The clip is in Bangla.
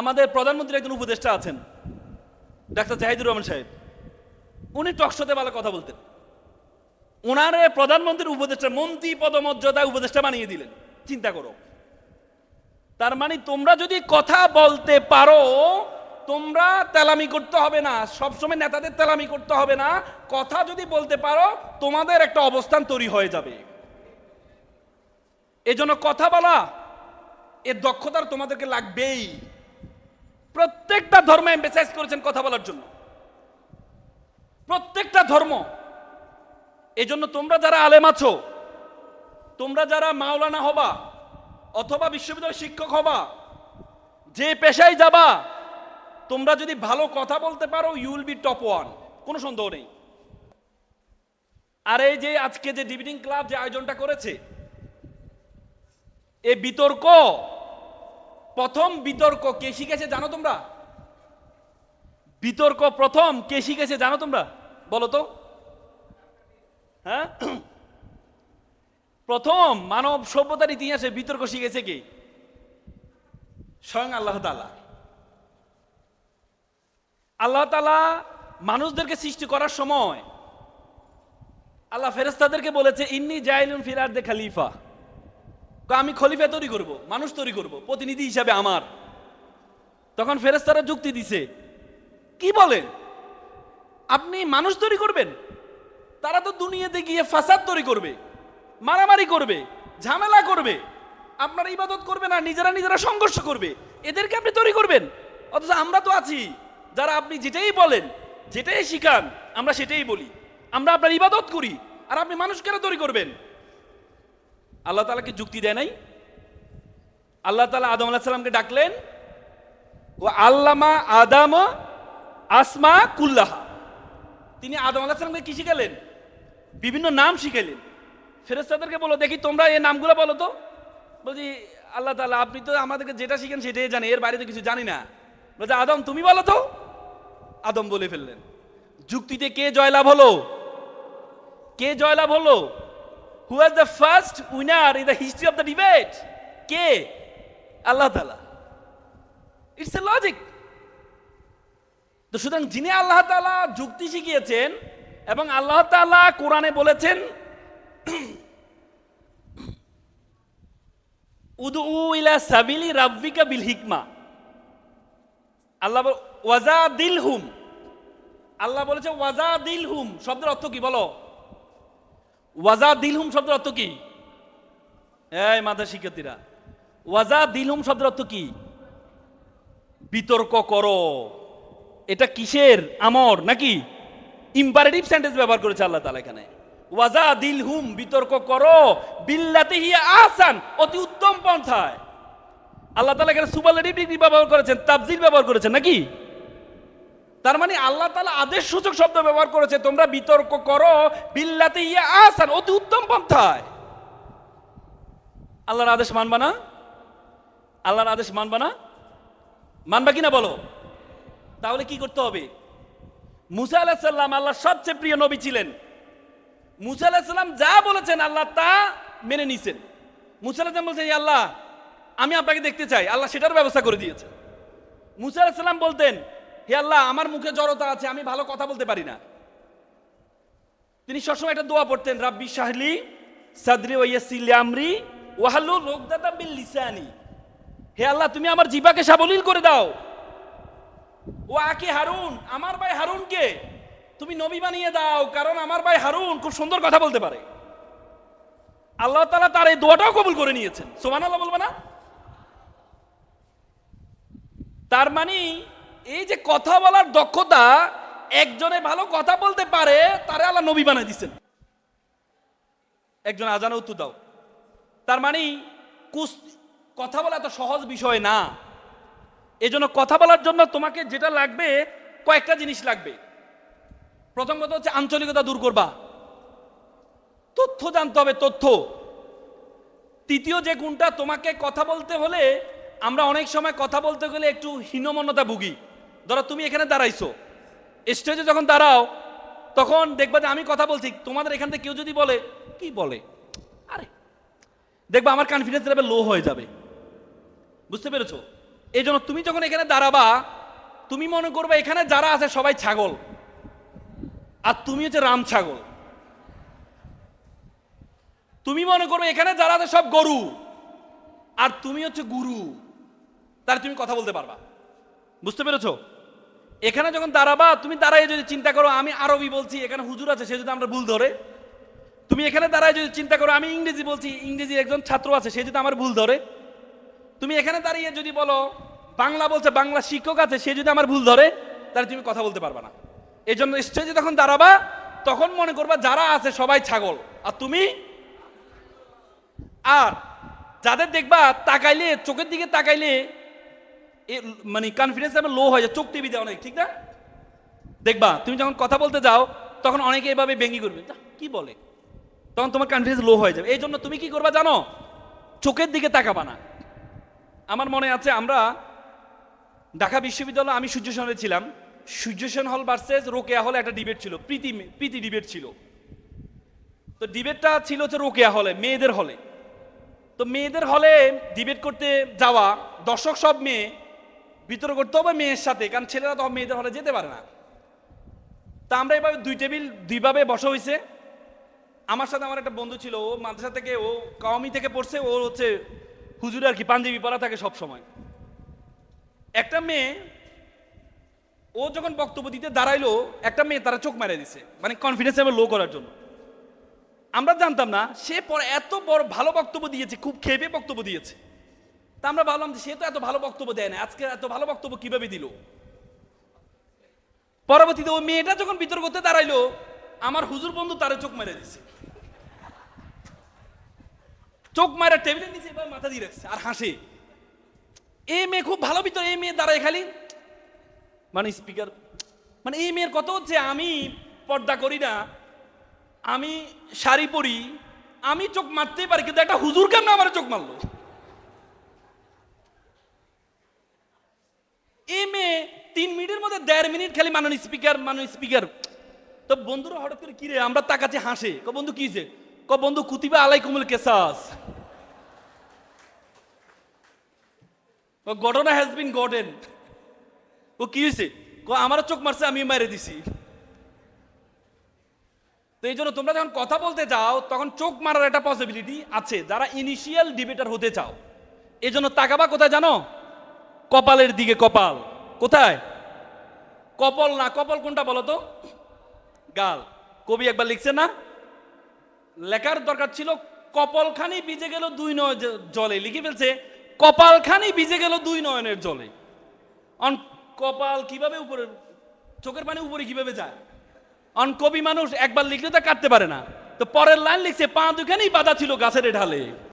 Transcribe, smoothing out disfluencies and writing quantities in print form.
আমাদের প্রধানমন্ত্রী একজন উপদেষ্টা আছেন, ডাক্তার জাহিদুর রহমান সাহেব। উনি টকশোতে ভালো কথা বলতেন। ওনারে প্রধানমন্ত্রীর উপদেষ্টা, মন্ত্রী পদমর্যাদায় উপদেষ্টা বানিয়ে দিলেন। চিন্তা করো, তার মানে তোমরা যদি কথা বলতে পারো, তোমরা তেলামি করতে হবে না, সবসময় নেতাদের তেলামি করতে হবে না। কথা যদি বলতে পারো, তোমাদের একটা অবস্থান তৈরি হয়ে যাবে। এজন্য কথা বলা, এর দক্ষতার তোমাদেরকে লাগবেই। প্রত্যেকটা ধর্ম এমফাসাইজ করেছেন কথা বলার জন্য, প্রত্যেকটা ধর্ম। এজন্য তোমরা যারা আলেম আছো, তোমরা যারা মাওলানা হবা অথবা বিশ্ববিদ্যালয়ের শিক্ষক হবা, যে পেশায় যাবা, তোমরা যদি ভালো কথা বলতে পারো, you will be top one, কোনো সন্দেহ নেই। আর এই যে আজকে যে ডিবেটিং ক্লাব যে আয়োজনটা করেছে, এই বিতর্ক, প্রথম বিতর্ক কে শিখেছে জানো তোমরা? বিতর্ক প্রথম কে শিখেছে জানো তোমরা? বলো তো। হ্যাঁ, প্রথম মানব সভ্যতার ইতিহাসে বিতর্ক শিখেছে কে? স্বয়ং আল্লাহ তাআলা। আল্লাহ তাআলা মানুষদেরকে সৃষ্টি করার সময় আল্লাহ ফেরেশতাদেরকে বলেছে, ইন্নী জাইলুন ফিল আরদি খলিফা, আমি খলিফা তৈরি করব, মানুষ তৈরি করব, প্রতিনিধি হিসাবে আমার। তখন ফেরেশতারা যুক্তি দিছে, কি বলেন আপনি মানুষ তৈরি করবেন? তারা তো দুনিয়াতে গিয়ে ফাসাদ তৈরি করবে, মারামারি করবে, ঝামেলা করবে, আপনার ইবাদত করবে না, নিজেরা নিজেরা সংঘর্ষ করবে, এদেরকে আপনি তৈরি করবেন? অথচ আমরা তো আছি, যারা আপনি যেটাই বলেন, যেটাই শিখান, আমরা সেটাই বলি, আমরা আপনার ইবাদত করি, আর আপনি মানুষ কেন তৈরি করবেন? আল্লাহ তাআলাকে যুক্তি দেয় নাই। আল্লাহ তাআলা আদম আলাইহিস সালামকে ডাকলেন, ও আল্লামা আদম আসমা কুল্লাহা। তিনি আদম আলাইহিস সালামকে কি শিখালেন? বিভিন্ন নাম শিখালেন। ফেরেশতাদেরকে বলো, দেখি তোমরা এই নামগুলো বলো তো। বলছি, আল্লাহ তাআলা আপনি তো আমাদেরকে যেটা শিখেন সেটাই জানি, এর বাইরে তো কিছু জানি না। বলছে, আদম তুমি বলো তো। আদম বলে ফেললেন। যুক্তিতে কে জয়লাভ হলো? কে জয়লাভ হলো? Who was the first winner in the history of the debate? কে? আল্লাহ তাআলা। It's a logic. তো সুতরাং যিনি আল্লাহ তাআলা যুক্তি শিখিয়েছেন, এবং আল্লাহ তাআলা কোরআনে বলেছেন, উদউ ইলা সাবিলি রাব্বিকা বিল হিকমা, আল্লাহ ওয়াজাদিলহুম, আল্লাহ বলেছে ওয়াজাদিলহুম শব্দের অর্থ কি বলো? ওয়াজাদিলহুম শব্দের অর্থ কি? এই মাদ্রাসা শিক্ষার্থীরা, ওয়াজাদিলহুম শব্দের অর্থ কি? বিতর্ক করো। এটা কিসের আমর নাকি ইম্পারেটিভ সেন্টেন্স ব্যবহার করেছে আল্লাহ তাআলা এখানে? ওয়াজাদিলহুম, বিতর্ক করো, বিল্লাতি হিয়া আহসান, অতি উত্তম পন্থায়। আল্লাহ তাআলা এখানে সুপারলেটিভ ডিগ্রি ব্যবহার করেছেন, তাফজিল ব্যবহার করেছেন নাকি? তার মানে আল্লাহ তাআলা আদেশসূচক শব্দ ব্যবহার করেছে, তোমরা বিতর্ক করো বিল্লাতি হিয়া আহসান, অতি উত্তম পন্থায়। আল্লাহর আদেশ মানবা না? আল্লাহর আদেশ মানবা না? মানবা কিনা বলো? তাহলে কি করতে হবে? মুসা আলাইহিস সালাম আল্লাহর সবচেয়ে প্রিয় নবী ছিলেন। মুসা আলাইহিস সালাম যা বলেছেন আল্লাহ তা মেনে নিয়েছেন। মুসা আলাইহিস সালাম বলছেন, আল্লাহ আমি আপনাকে দেখতে চাই, আল্লাহ সেটার ব্যবস্থা করে দিয়েছে। মুসা আলাইহিস সালাম বলতেন, হে আল্লাহ আমার মুখে জড়তা আছে, আমি ভালো কথা বলতে পারি না। তিনি সবসময় একটা দোয়া পড়তেন, রাব্বি শাহলি সাদরি ওয়া ইয়াসসির লি আমরি ওয়াহলুল উকদাতাম মিন লিসানি, হে আল্লাহ তুমি আমার জিহ্বাকে সাবলীল করে দাও। ও আকি হারুন, আমার ভাই হারুনকে তুমি নবী বানিয়ে দাও, কারণ আমার ভাই হারুন খুব সুন্দর কথা বলতে পারে। আল্লাহ তাআলা তার এই দোয়াটাও কবুল করে নিয়েছেন। সুবহানাল্লাহ বলবে না? তার মানে এই যে কথা বলার দক্ষতা, একজনে ভালো কথা বলতে পারে তারে আল্লাহ নবী বানিয়ে দিয়েছেন। একজন আজানে উত্তর দাও। তার মানে কথা বলা এত সহজ বিষয় না। এজন্য কথা বলার জন্য তোমাকে যেটা লাগবে, কয়েকটা জিনিস লাগবে। প্রথম কথা হচ্ছে আঞ্চলিকতা দূর করবা, তথ্য জানতে হবে, তথ্য। তৃতীয় যে গুণটা, তোমাকে কথা বলতে হলে, আমরা অনেক সময় কথা বলতে গেলে একটু হীনমন্যতা ভুগি। ধরো তুমি এখানে দাঁড়াইছো, স্টেজে যখন দাঁড়াও তখন দেখবা যে আমি কথা বলছি, তোমাদের এখান থেকে কেউ যদি বলে কি বলে, আরে দেখবা আমার কনফিডেন্স লেভেল লো হয়ে যাবে। বুঝতে পেরেছো? এই জন্য তুমি যখন এখানে দাঁড়াবা, তুমি মনে করবে এখানে যারা আছে সবাই ছাগল, আর তুমি হচ্ছে রাম ছাগল। তুমি মনে করবে এখানে যারা আছে সব গরু, আর তুমি হচ্ছে গুরু, তাহলে তুমি কথা বলতে পারবা। বুঝতে পেরেছো? এখানে যখন দাঁড়াবা, তুমি দাঁড়ায় যদি চিন্তা করো আমি আরবি বলছি, এখানে হুজুর আছে, সে যদি আমরা ভুল ধরে। তুমি এখানে দাঁড়ায় যদি চিন্তা করো আমি ইংরেজি বলছি, ইংরেজি একজন ছাত্র আছে, সে যদি আমার ভুল ধরে। তুমি এখানে দাঁড়িয়ে যদি বলো বাংলা বলছে, বাংলা শিক্ষক আছে, সে যদি আমার ভুল ধরে, তাহলে তুমি কথা বলতে পারবা না। এই জন্য স্টেজে যখন দাঁড়াবা, তখন মনে করবা যারা আছে সবাই ছাগল, আর তুমি। আর যাদের দেখবা তাকাইলে, চোখের দিকে তাকাইলে মানে কনফিডেন্স লো হয়ে যায়, চোখ টিভি দেয় অনেক, ঠিক না? দেখবা তুমি যখন কথা বলতে যাও, তখন অনেকে এভাবে ব্যঙ্গি করবে, কি বলে, তখন তোমার কনফিডেন্স লো হয়ে যাবে। এই জন্য তুমি কি করবা জানো? চোখের দিকে তাকাবা না। আমার মনে আছে আমরা ঢাকা বিশ্ববিদ্যালয়ে, আমি সূর্য সেনে ছিলাম, সূর্য সেন হল ভার্সেস রোকেয়া হলে একটা ডিবেট ছিল, প্রীতি ডিবেট ছিল। তো ডিবেটটা ছিল হচ্ছে রোকেয়া হলে, মেয়েদের হলে। তো মেয়েদের হলে ডিবেট করতে যাওয়া, দর্শক সব মেয়ে, বিতর্ক করতে হবে মেয়ের সাথে, কারণ ছেলেরা তো মেয়েদের হলে যেতে পারে না। তা আমরা এভাবে দুই টেবিল দুইভাবে বসা হয়েছে। আমার সাথে আমার একটা বন্ধু ছিল, ও মাদ্রাসা থেকে, ও কাওমি থেকে পড়ছে, ও হচ্ছে হুজুর আর কি, পাঞ্জাবি পরা থাকে সব সময়। একটা মেয়ে, ও যখন বক্তব্য দিতে দাঁড়াইলো, একটা মেয়ে তারা চোখ মেরে দিছে, মানে কনফিডেন্স লেভেল লো করার জন্য। আমরা জানতাম না সে পরে এত বড় ভালো বক্তব্য দিয়েছে, খুব খেপে বক্তব্য দিয়েছে। তা আমরা ভাবলাম যে সে তো এত ভালো বক্তব্য দেয় না, আজকে এত ভালো বক্তব্য কিভাবে দিল। পরবর্তীতে ওই মেয়েটা যখন বিতর্ক করতে দাঁড়াইলো, আমার হুজুর বন্ধু তারে চোখ মেরে দিছে, চোখ মারা টেবিলের নিচে এবার মাথা দিয়ে রাখছে আর হাসে। এই মেয়ে খুব ভালো ভিতর, এই মেয়ে দাঁড়ায় খালি মানে স্পিকার, মানে এই মেয়ের কত হচ্ছে, আমি পর্দা করি না, আমি শাড়ি পরি, আমি চোখ মারতেই পারি, কিন্তু একটা হুজুর কেন আমার চোখ মারলো। এই মেয়ে 3 মিনিটের মধ্যে 1.5 মিনিট খালি মানুষ স্পিকার। তো বন্ধুরা হঠাৎ করে কিরে, আমরা তাকাচ্ছি, হাসে, বন্ধু কি হয়েছে? বন্ধু কুতিবা আলাইকুমুল কেসাস, ঘটনা হ্যাজ বিন গটেন। ও কি হয়েছে? আমার চোখ মারছে, আমি মেরে দিছি। তো এই জন্য তোমরা যখন কথা বলতে যাও, তখন চোখ মারার একটা পসিবিলিটি আছে, যারা ইনিশিয়াল ডিবেটার হতে চাও। এই জন্য তাকাবা কোথায় জানো? কপালের দিকে। কপাল কোথায়? কপাল না, কপাল কোনটা বলো তো? গাল। কবি একবার লিখছে না, লেখার দরকার ছিল কপালখানি ভিজে গেল 2 নয়ন জলে, লিখে ফেলছে কপালখানি ভিজে গেল 2 নয়নের জলে। অন কপাল কিভাবে উপরে, চোখের পানি উপরে কিভাবে যায়? অন কবি মানুষ একবার লিখলে তা কাটতে পারে না, তো পরের লাইন লিখছে পা দুখানেই বাধা ছিল গাছের ঢালে।